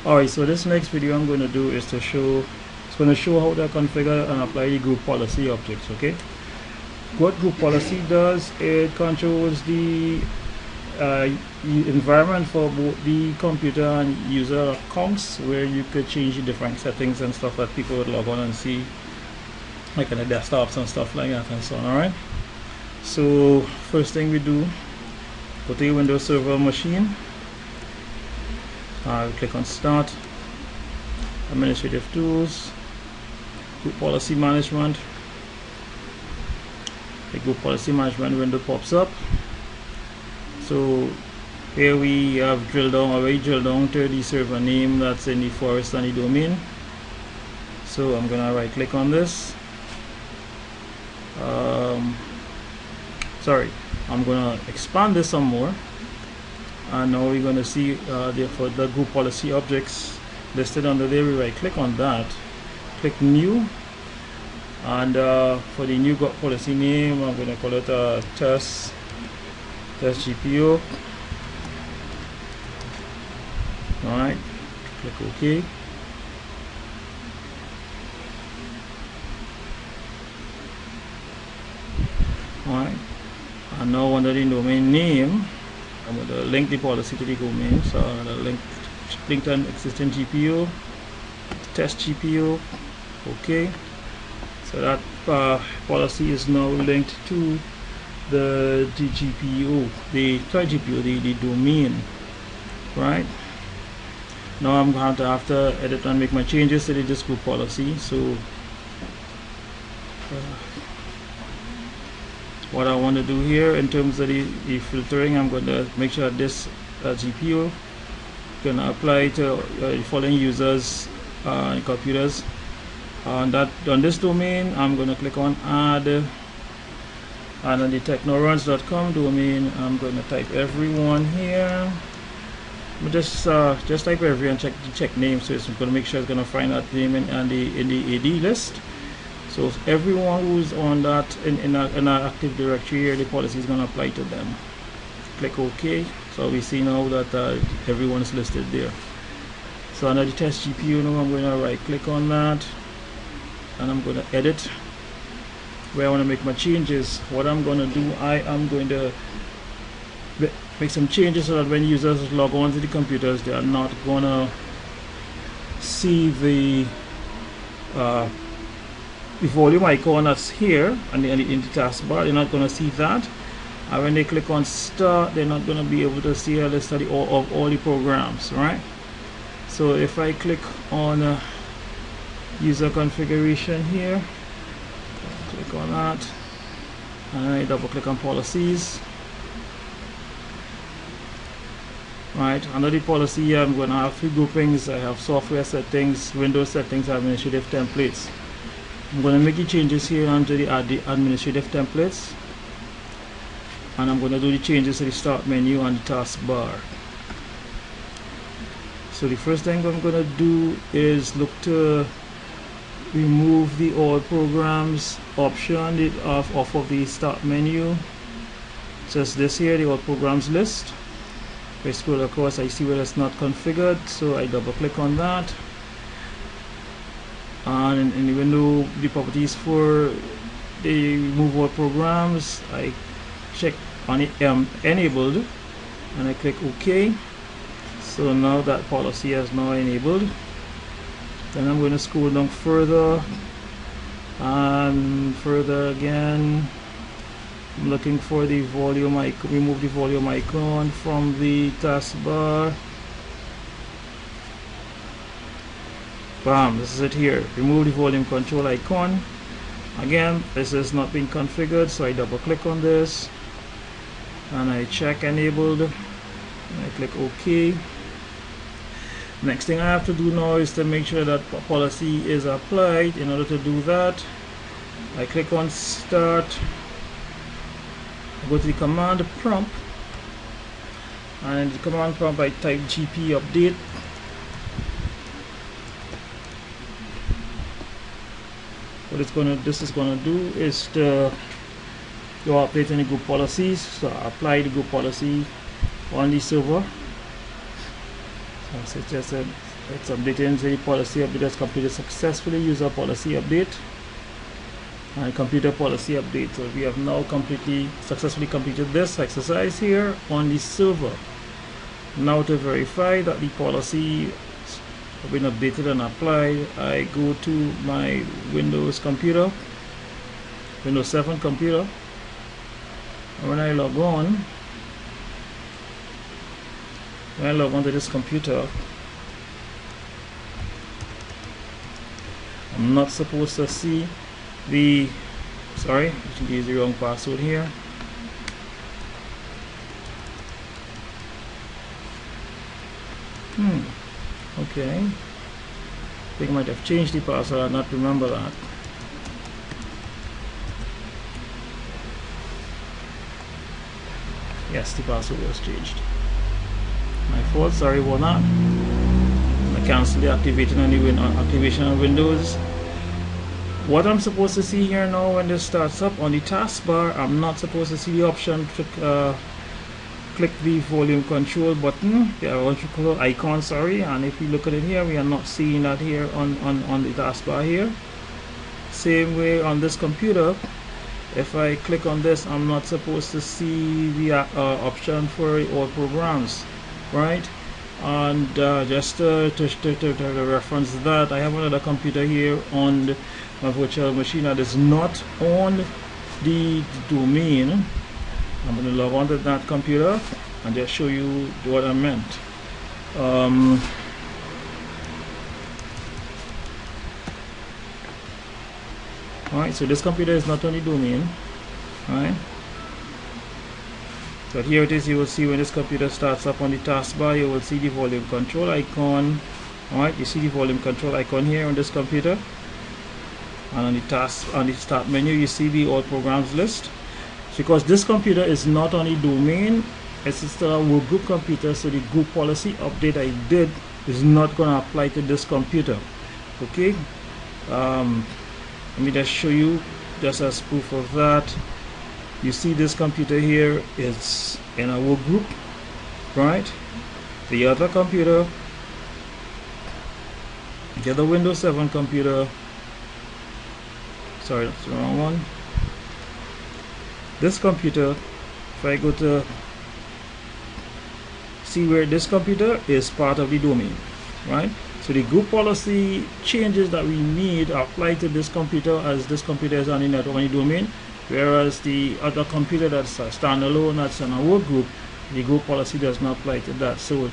Alright, so this next video I'm going to do is to show, it's going to show how to configure and apply the group policy objects. Okay, what group policy does, it controls the environment for both the computer and user accounts, where you could change the different settings and stuff that people would log on and see, like on the desktops and stuff like that and so on. Alright, so first thing we do, go to your Windows Server machine. Click on Start, Administrative Tools, Group Policy Management. The Group Policy Management window pops up. So here we have already drilled down to the server name that's in the forest and the domain. So I'm gonna right click on this. I'm gonna expand this some more. And now we're going to see for the group policy objects listed under there. We right click on that, click new, and for the new group policy name I'm going to call it test GPO. Alright, click OK. Alright, and now under the domain name I'm going to link the policy to the domain. So I'm going to link to an existing GPO, test GPO. Okay, so that policy is now linked to the GPO, the domain. Right now I'm going to have to edit and make my changes to this group policy. So what I want to do here in terms of the filtering, I'm going to make sure this GPO can apply to the following users and computers. On this domain, I'm going to click on add, and on the technoruns.com domain, I'm going to type everyone here. Just type everyone, check name, so it's going to make sure it's going to find that name in the AD list. So everyone who's on that in an active directory here, the policy is going to apply to them. Click OK. So we see now that everyone is listed there. So under the test GPU now, I'm going to right click on that, and I'm going to edit where I want to make my changes. What I'm going to do, I am going to make some changes so that when users log on to the computers, they are not going to see the volume icon that's here and in the taskbar. They're not going to see that, and when they click on start, they're not going to be able to see a list of all the programs. Right, so if I click on user configuration here, click on that, and I double click on policies. Right, under the policy I'm going to have three groupings. I have software settings, Windows settings, administrative templates. I'm going to make the changes here under the administrative templates, and I'm going to do the changes to the start menu and the taskbar. So the first thing I'm going to do is look to remove the all programs option off of the start menu. Just this here, the all programs list. If I scroll across, I see where it's not configured, so I double click on that. And in the window, the properties for the remove all programs, I check on it enabled, and I click OK. So now that policy is now enabled. Then I'm going to scroll down further and further again. I'm looking for the volume icon, remove the volume icon from the taskbar. Bam, this is it here. Remove the volume control icon. Again, this is not being configured, so I double click on this and I check enabled, and I click OK. Next thing I have to do now is to make sure that policy is applied. In order to do that, I click on start, I go to the command prompt, and in the command prompt I type GP update. What this is gonna do is to update any group policies. So apply the group policy on the server. So suggest It's updating the policy update has completed successfully. User policy update and computer policy update. So we have now successfully completed this exercise here on the server. Now to verify that the policy has been updated and applied, I go to my Windows computer, Windows 7 computer, and when I log on to this computer, I'm not supposed to see the, sorry, I used the wrong password here. Okay, I think I might have changed the password and not remember that. Yes, the password was changed. My fault, sorry about that. I cancel the activation of Windows. What I'm supposed to see here now when this starts up on the taskbar, I'm not supposed to see the option to click the volume control button, the volume control icon, sorry, and if you look at it here, we are not seeing that here on the taskbar here. Same way on this computer, if I click on this, I'm not supposed to see the option for all programs, right? And just to reference that, I have another computer here on my virtual machine that is not on the domain. I'm going to log on to that computer and just show you what I meant. Alright, so this computer is not on the domain. Alright, so here it is. You will see when this computer starts up on the taskbar, you will see the volume control icon. Alright, you see the volume control icon here on this computer, and on the start menu you see the all programs list. Because this computer is not on the domain, it's still a workgroup computer, so the group policy update I did is not going to apply to this computer. Okay, let me just show you, just as proof of that. You see this computer here is in a workgroup, right? The other computer, the other Windows 7 computer, sorry, that's the wrong one. This computer, if I go to see where this computer is part of the domain, right? So the group policy changes that we need apply to this computer, as this computer is on the network on the domain, whereas the other computer that's a standalone, that's in a work group, the group policy does not apply to that. So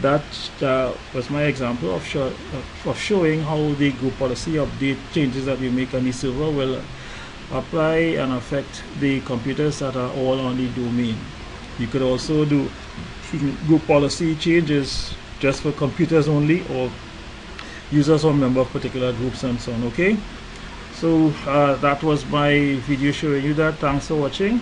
that was my example of showing how the group policy update changes that we make on the server will apply and affect the computers that are all on the domain. You could also do group policy changes just for computers only, or users or member of particular groups and so on. Okay, so that was my video showing you that. Thanks for watching.